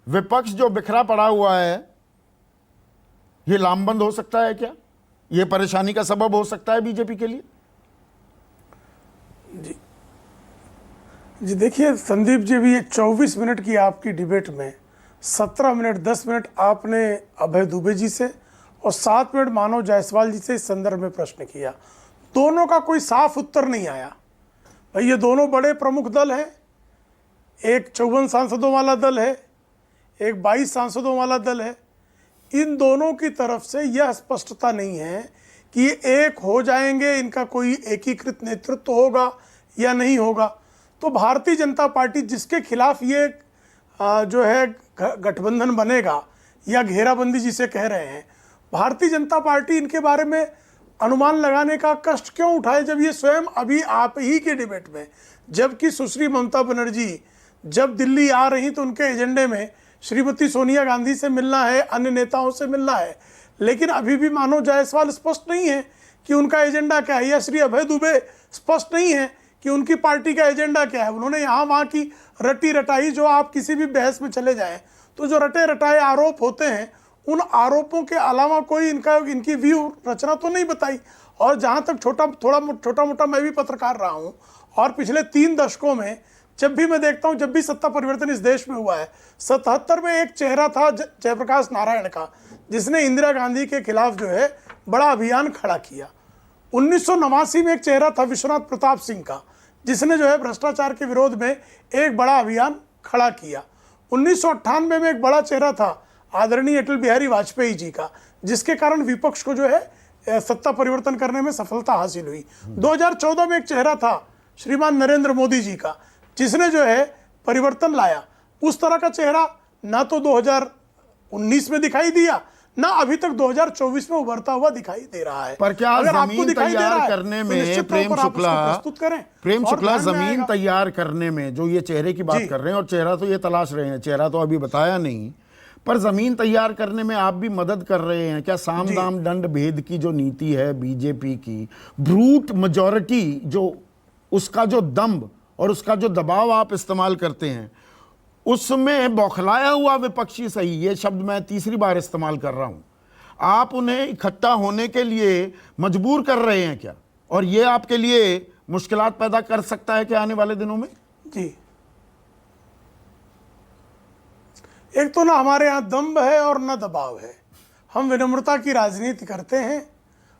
विपक्ष जो बिखरा पड़ा हुआ है, ये लामबंद हो सकता है क्या? ये परेशानी का सबब हो सकता है बीजेपी के लिए? जी देखिए संदीप जी, भी ये 24 मिनट की आपकी डिबेट में 17 मिनट 10 मिनट आपने अभय दुबे जी से और 7 मिनट मानव जायसवाल जी से इस संदर्भ में प्रश्न किया। दोनों का कोई साफ उत्तर नहीं आया। भाई ये दोनों बड़े प्रमुख दल हैं, एक 54 सांसदों वाला दल है, एक 22 सांसदों वाला दल है। इन दोनों की तरफ से यह स्पष्टता नहीं है कि ये एक हो जाएंगे, इनका कोई एकीकृत नेतृत्व होगा या नहीं होगा। तो भारतीय जनता पार्टी जिसके खिलाफ ये जो है गठबंधन बनेगा या घेराबंदी जिसे कह रहे हैं, भारतीय जनता पार्टी इनके बारे में अनुमान लगाने का कष्ट क्यों उठाए, जब ये स्वयं अभी आप ही के डिबेट में, जबकि सुश्री ममता बनर्जी जब दिल्ली आ रही तो उनके एजेंडे में श्रीमती सोनिया गांधी से मिलना है, अन्य नेताओं से मिलना है, लेकिन अभी भी मानव जायसवाल स्पष्ट नहीं है कि उनका एजेंडा क्या है, या श्री अभय दुबे स्पष्ट नहीं है कि उनकी पार्टी का एजेंडा क्या है। उन्होंने यहाँ वहाँ की रटी रटाई, जो आप किसी भी बहस में चले जाएं तो जो रटे रटाए आरोप होते हैं, उन आरोपों के अलावा कोई इनकी व्यू रचना तो नहीं बताई। और जहाँ तक छोटा मोटा मैं भी पत्रकार रहा हूँ, और पिछले 3 दशकों में जब भी मैं देखता हूँ, जब भी सत्ता परिवर्तन इस देश में हुआ है, 77 में एक चेहरा था जयप्रकाश नारायण का, जिसने इंदिरा गांधी के खिलाफ जो है बड़ा अभियान खड़ा किया। 1989 में एक चेहरा था विश्वनाथ प्रताप सिंह का, जिसने जो है भ्रष्टाचार के विरोध में एक बड़ा अभियान खड़ा किया। 1998 में एक बड़ा चेहरा था आदरणीय अटल बिहारी वाजपेयी जी का, जिसके कारण विपक्ष को जो है सत्ता परिवर्तन करने में सफलता हासिल हुई। 2014 में एक चेहरा था श्रीमान नरेंद्र मोदी जी का, जिसने जो है परिवर्तन लाया। उस तरह का चेहरा ना तो 2019 में दिखाई दिया, ना अभी तक 2024 में उभरता हुआ दिखाई दे रहा है। पर क्या जमीन तैयार करने में प्रेम शुक्ला जमीन तैयार करने में जो ये चेहरे की बात कर रहे हैं, और चेहरा तो ये तलाश रहे हैं, चेहरा तो अभी बताया नहीं, पर जमीन तैयार करने में आप भी मदद कर रहे हैं क्या? साम दाम दंड भेद की जो नीति है बीजेपी की, ब्रूट मेजॉरिटी, जो उसका जो दम्भ और उसका जो दबाव आप इस्तेमाल करते हैं, उसमें बौखलाया हुआ विपक्षी, सही ये शब्द मैं तीसरी बार इस्तेमाल कर रहा हूं, आप उन्हें इकट्ठा होने के लिए मजबूर कर रहे हैं क्या? और ये आपके लिए मुश्किलात पैदा कर सकता है क्या आने वाले दिनों में? जी, एक तो ना हमारे यहाँ दम्भ है और ना दबाव है। हम विनम्रता की राजनीति करते हैं,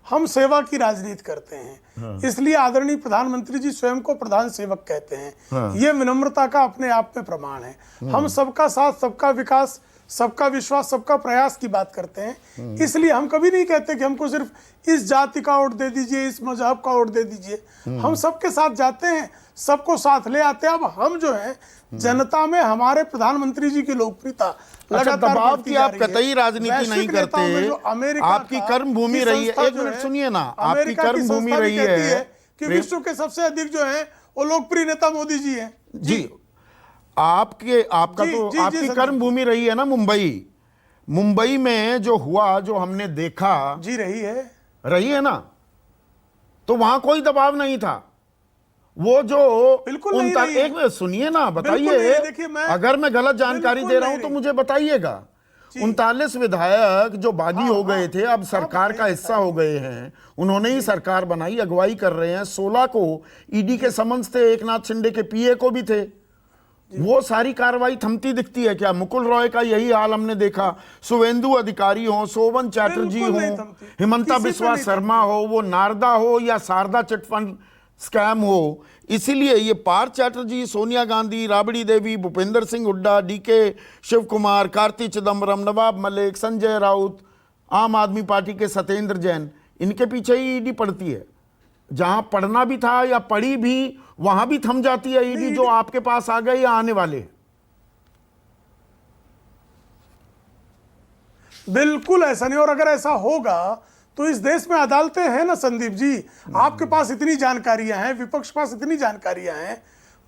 हम सेवा की राजनीति करते हैं। हाँ। इसलिए आदरणीय प्रधानमंत्री जी स्वयं को प्रधान सेवक कहते हैं। हाँ। ये विनम्रता का अपने आप में प्रमाण है। हाँ। हम सबका साथ, सबका विकास, सबका विश्वास, सबका प्रयास की बात करते हैं। इसलिए हम कभी नहीं कहते कि हमको सिर्फ इस जाति का वोट दे दीजिए, इस मजहब का वोट दे दीजिए। हम सबके साथ जाते हैं, सबको साथ ले आते हैं। अब हम जो है जनता में हमारे प्रधानमंत्री जी की लोकप्रियता लगातार दबाव की आप कतई राजनीति नहीं करते, आपकी कर्म भूमि रही है। एक मिनट सुनिए ना, आपकी कर्म भूमि रही है कि विश्व के सबसे अधिक जो है वो लोकप्रिय नेता मोदी जी हैं। जी, आपकी कर्म भूमि रही है ना मुंबई में जो हुआ, जो हमने देखा, जी रही है ना, तो वहां कोई दबाव नहीं था। वो जो बिल्कुल एक मिनट सुनिए ना, बताइए, अगर मैं गलत जानकारी दे रहा हूं तो मुझे बताइएगा। 39 विधायक जो बागी हो गए थे, अब सरकार का हिस्सा हो गए हैं, उन्होंने ही सरकार बनाई, अगुवाई कर रहे हैं। 16 को ईडी के समन्स थे, एकनाथ शिंदे के पीए को भी थे। वो सारी कार्रवाई थमती दिखती है क्या? मुकुल रॉय का यही हाल हमने देखा। शुभेंदु अधिकारी हो, सोवन चैटर्जी हो, हिमंता बिस्वा शर्मा हो, वो नारदा हो या शारदा चिटफंड स्कैम हो। इसीलिए ये पार्थ चैटर्जी, सोनिया गांधी, राबड़ी देवी, भूपेंद्र सिंह हुड्डा, डीके शिव कुमार, कार्ति चिदम्बरम, नवाब मलिक, संजय राउत, आम आदमी पार्टी के सत्येंद्र जैन, इनके पीछे ही ईडी पड़ती है। जहां पढ़ना भी था या पढ़ी भी, वहां भी थम जाती है ईडी। जो आपके पास आ गए या आने वाले? बिल्कुल ऐसा नहीं। और अगर ऐसा होगा तो इस देश में अदालतें हैं ना संदीप जी, आपके पास इतनी जानकारियां हैं, विपक्ष के पास इतनी जानकारियां हैं।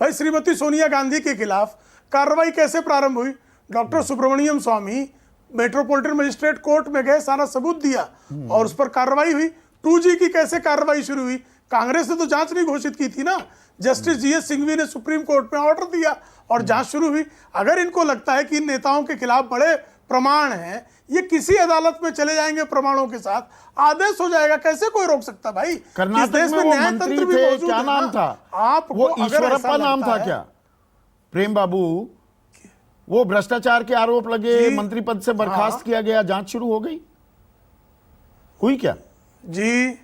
भाई श्रीमती सोनिया गांधी के खिलाफ कार्रवाई कैसे प्रारंभ हुई? डॉक्टर सुब्रमण्यम स्वामी मेट्रोपॉलिटन मजिस्ट्रेट कोर्ट में गए, सारा सबूत दिया और उस पर कार्रवाई हुई। 2G की कैसे कार्रवाई शुरू हुई? कांग्रेस ने तो जांच नहीं घोषित की थी ना, जस्टिस जीएस सिंघवी ने सुप्रीम कोर्ट में ऑर्डर दिया और जांच शुरू हुई। अगर इनको लगता है कि इन नेताओं के खिलाफ बड़े प्रमाण हैं, ये किसी अदालत में चले जाएंगे प्रमाणों के साथ, आदेश हो जाएगा, कैसे कोई रोक सकता भाई? कर्नाटक में वो मंत्री थे, क्या नाम था? वो ईश्वरप्पा नाम था क्या? प्रेम बाबू, वो भ्रष्टाचार के आरोप लगे, मंत्री पद से बर्खास्त किया गया, जांच शुरू हो गई, हुई क्या? जी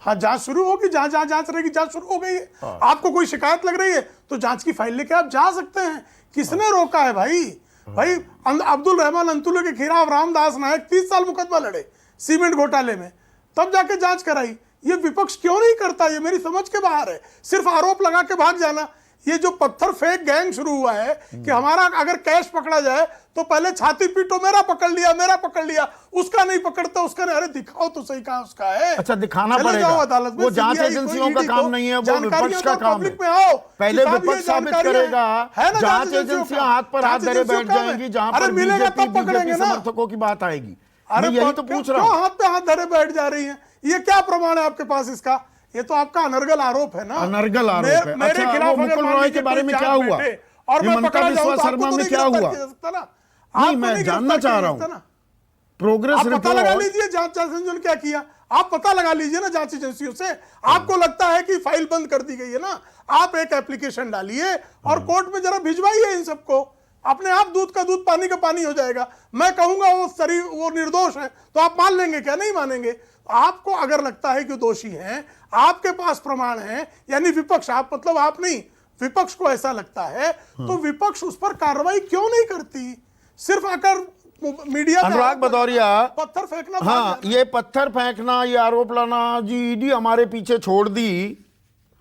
हाँ, जांच शुरू होगी, जांच रहेगी, जांच शुरू हो गई है। आपको कोई शिकायत लग रही है तो जांच की फाइल लेके आप जा सकते हैं। किसने रोका है भाई? भाई अब्दुल रहमान अंतुले के खिलाफ रामदास नायक 30 साल मुकदमा लड़े सीमेंट घोटाले में, तब जाके जांच कराई। ये विपक्ष क्यों नहीं करता? ये मेरी समझ के बाहर है। सिर्फ आरोप लगा के भाग जाना। ये जो पत्थर फेंक गैंग शुरू हुआ है कि हमारा अगर कैश पकड़ा जाए तो पहले छाती पीटो, मेरा पकड़ लिया, उसका नहीं पकड़ता, उसका नहीं। अरे दिखाओ तो सही कहां उसका है। अच्छा, दिखाना पड़ेगा। अदालत में वो जांच एजेंसियों का काम नहीं है, वो विपक्ष का काम है। पहले विपक्ष साबित करेगा, जांच एजेंसियां हाथ पर हाथ धरे बैठ जाएंगी जहां पर बीजेपी समर्थकों की बात आएगी। मैं यही तो पूछ रहा हूं, हाथ पे हाथ धरे बैठ जा रही है। ये क्या प्रमाण है आपके पास इसका? ये तो आपका अनर्गल आरोप है ना, अनर्गल आरोप है। मेरे अच्छा, खिलाफ वो मुकुल रॉय के बारे में क्या हुआ? और मैं हिमंता बिस्वा शर्मा में क्या हुआ? नहीं, मैं जानना चाह रहा हूं। प्रोग्रेस आप पता लगा रिपोर्ट, लीजिए जांच एजेंसियों ने क्या किया। आप पता लगा लीजिए ना जांच एजेंसियों से। आपको लगता है कि फाइल बंद कर दी गई है ना, आप एक एप्लीकेशन डालिए और कोर्ट में जरा भिजवाइए इन सबको। अपने आप दूध का दूध पानी का पानी हो जाएगा। मैं कहूंगा वो निर्दोष है तो आप मान लेंगे क्या? नहीं मानेंगे। आपको अगर लगता है कि दोषी हैं, आपके पास प्रमाण हैं, यानी विपक्ष, आप मतलब आप नहीं, विपक्ष को ऐसा लगता है, तो विपक्ष उस पर कार्रवाई क्यों नहीं करती? सिर्फ आकर मीडिया अनुराग भदौरिया, पत्थर फेंकना, हाँ, ये पत्थर फेंकना, ये आरोप लाना, जी ईडी हमारे पीछे छोड़ दी,